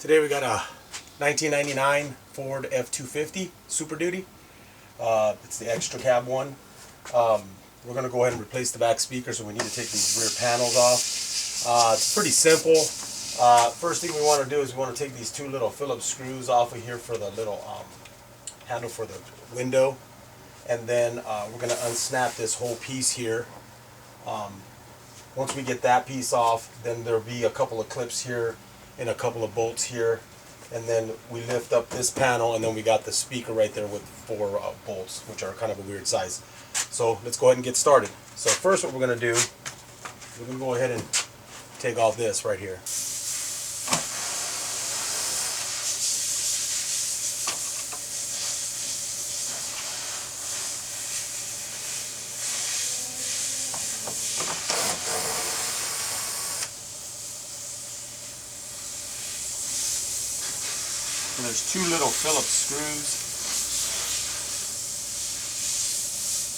Today we got a 1999 Ford F250 Superduty. It's the extra cab one. We're going to go ahead and replace the back speaker, so we need to take these rear panels off. It's pretty simple. First thing we want to do is we want to take these two little Phillips screws off of here for the little handle for the window. And then we're going to unsnap this whole piece here. Once we get that piece off, then there'll be a couple of clips here and a couple of bolts here, and then we lift up this panel, and then we got the speaker right there with 4 bolts, which are kind of a weird size. So let's go ahead and get started. So first what we're going to do, we're going to go ahead and take off this right here. And there's 2 little Phillips screws.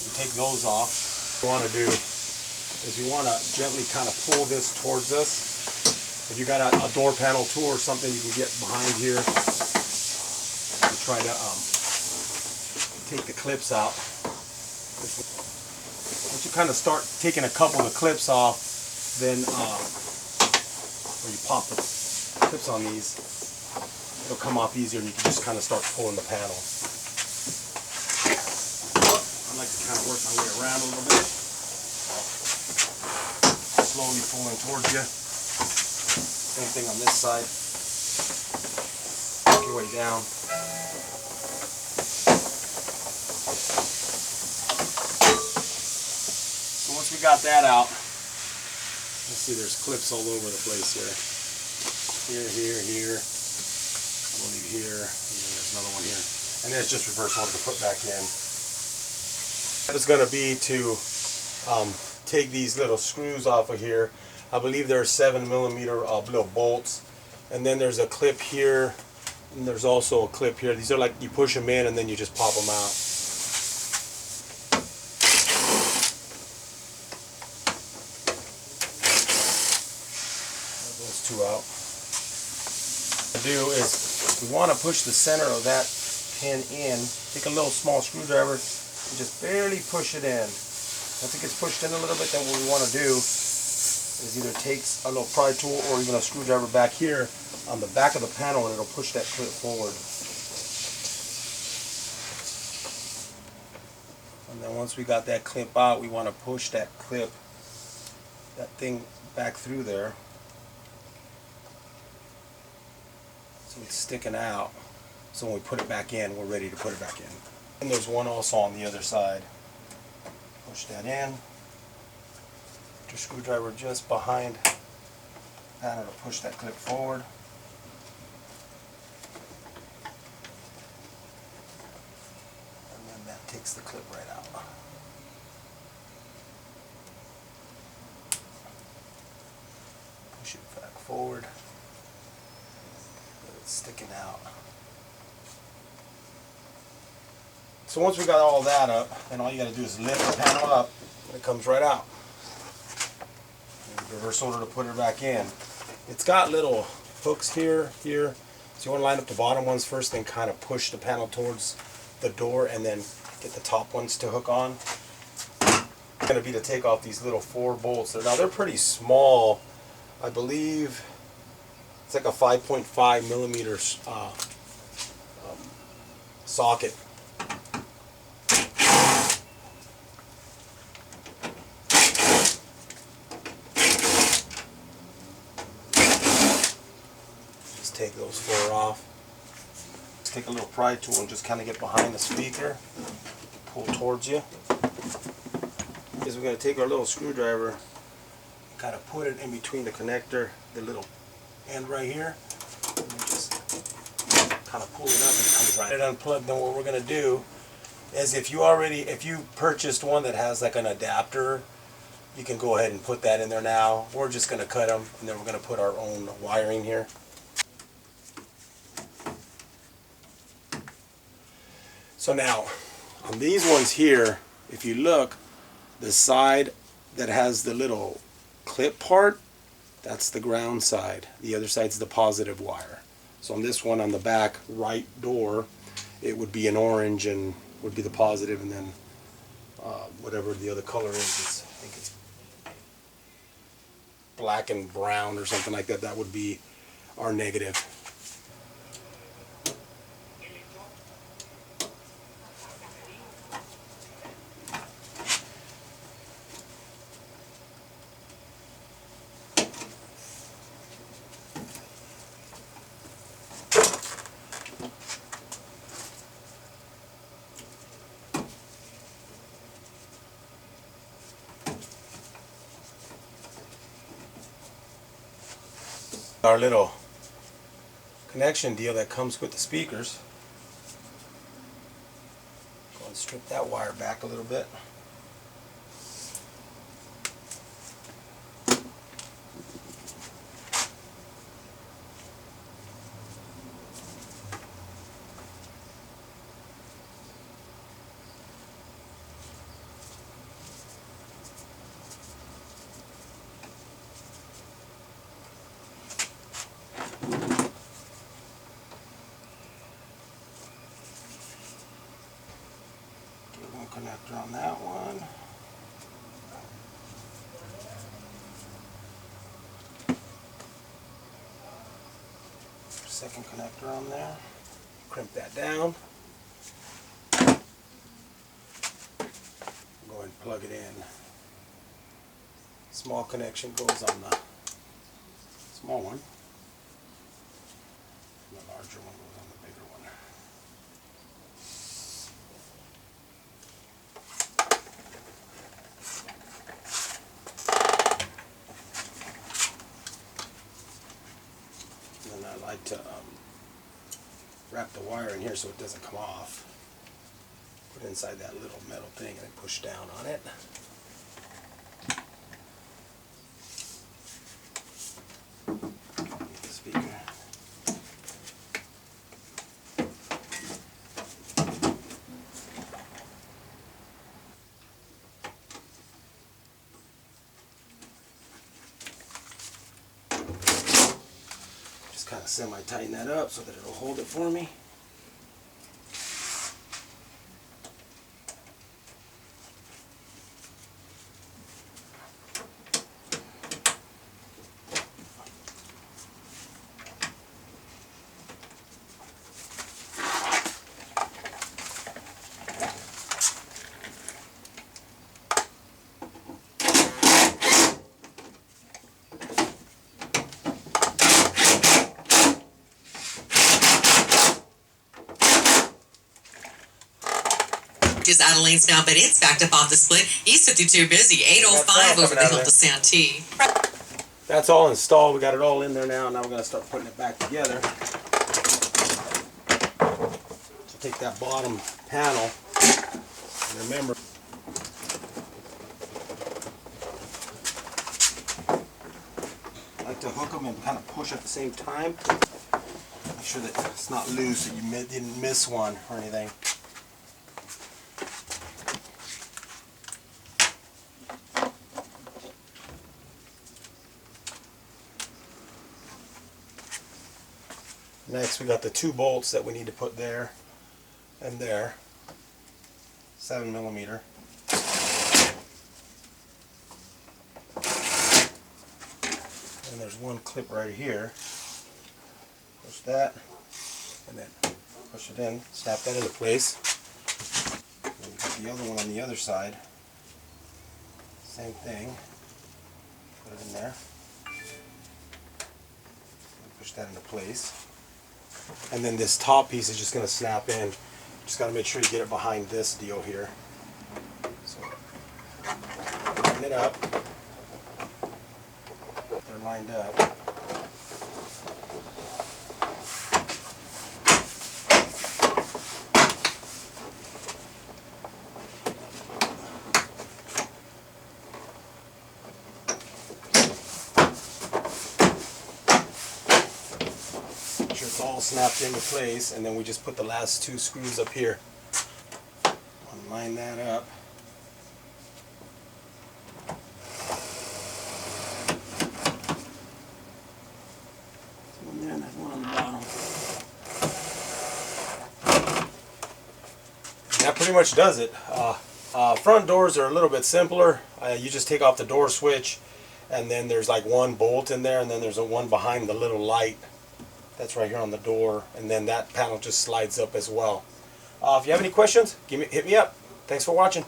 You take those off. What you want to do is you want to gently kind of pull this towards us. If you got a door panel tool or something, you can get behind here and try to take the clips out. Once you kind of start taking a couple of clips off, then when you pop the clips on these, it'll come off easier, and you can just kind of start pulling the panel. I like to kind of work my way around a little bit. Slowly pulling towards you. Same thing on this side. Work your way down. So once we got that out, let's see, there's clips all over the place here. Here. I believe here, and then there's another one here, and then it's just reverse order to put back in. It's going to be to take these little screws off of here. I believe there are 7mm little bolts, and then there's a clip here, and there's also a clip here. These are like, you push them in and then you just pop them out. Those 2 out. What I do is, we want to push the center of that pin in. Take a little small screwdriver and just barely push it in. Once it gets pushed in a little bit, then what we want to do is either take a little pry tool or even a screwdriver back here on the back of the panel, and it'll push that clip forward. And then once we got that clip out, we want to push that clip, that thing back through there. So it's sticking out, so when we put it back in, we're ready to put it back in. And there's one also on the other side. Push that in. Put your screwdriver just behind the panel to push that clip forward. And then that takes the clip right out. Push it back forward. Sticking out. So once we got all that up, then all you got to do is lift the panel up, and it comes right out. And reverse order to put it back in. It's got little hooks here. So you want to line up the bottom ones first, then kind of push the panel towards the door, and then get the top ones to hook on. It's going to be to take off these little 4 bolts. Now they're pretty small. I believe it's like a 5.5mm socket. Just take those 4 off. Just take a little pry tool and just kind of get behind the speaker, pull towards you. Because we're going to take our little screwdriver, kind of put it in between the connector, the little end right here, and just kind of pull it up and it comes right unplugged. Then what we're going to do is, if you purchased one that has like an adapter, you can go ahead and put that in there now. We're just going to cut them, and then we're going to put our own wiring here. So now on these ones here, if you look, the side that has the little clip part, that's the ground side. The other side's the positive wire. So on this one, on the back right door, it would be an orange and would be the positive, and then whatever the other color is, I think it's black and brown or something like that, that would be our negative. Our little connection deal that comes with the speakers. Go and strip that wire back a little bit. Connector on that one. Second connector on there. Crimp that down. Go ahead and plug it in. Small connection goes on the small one. The larger one goes on the bigger one. And I like to wrap the wire in here so it doesn't come off. Put it inside that little metal thing and then push down on it. Get the speaker. Just kind of semi-tighten that up so that it'll hold it for me. Is Adelaine's now, but it's backed up off the split. East 52 busy. 805 over the hill to Santee. That's all installed. We got it all in there now. Now we're going to start putting it back together. So take that bottom panel and remember, I like to hook them and kind of push at the same time. Make sure that it's not loose so you didn't miss one or anything. Next, we got the 2 bolts that we need to put there and there, 7mm. And there's one clip right here. Push that, and then push it in, snap that into place. And we got the other one on the other side. Same thing. Put it in there. And push that into place. And then this top piece is just going to snap in. Just got to make sure you get it behind this deal here. So, line it up. They're lined up. It's all snapped into place, and then we just put the last 2 screws up here. Line that up. There's one there and there's one on the bottom. that pretty much does it. Front doors are a little bit simpler. You just take off the door switch, and then there's like one bolt in there, and then there's a one behind the little light that's right here on the door, and then that panel just slides up as well. If you have any questions, hit me up. Thanks for watching.